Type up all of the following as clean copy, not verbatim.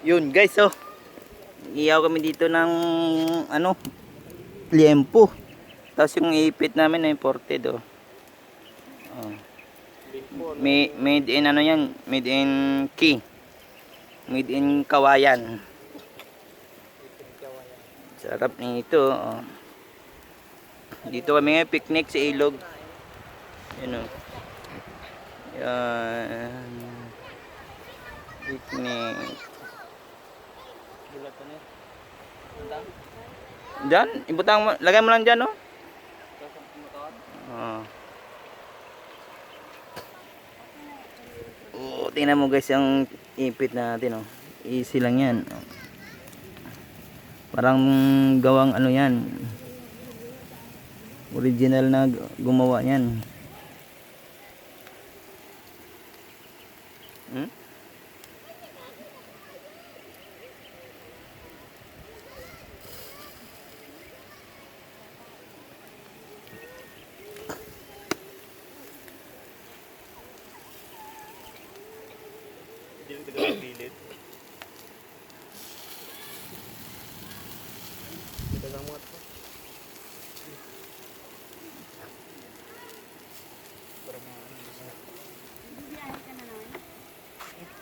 Yun guys, oh. Iyaw kami dito ng ano, liempo. Tapos yung ipit namin ay imported, oh. Oh. Made in ano yan, made in key. Made in kawayan. Sarap nito, oh. Dito kami ngayon picnic sa ilog. Yan, oh. Yan. Picnic. Diyan, ibutang mo, lagay mo lang diyan, oh. Oh. Oh, tingnan mo guys yung ipit natin, oh. Easy lang 'yan. Parang gawang ano 'yan. Original na gumawa niyan. Hmm?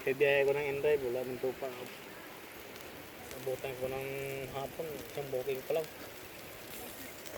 Kaya biyahe ko ng Enrive, wala ng tupa. Abutan ko ng hapon, isang booking pa lang.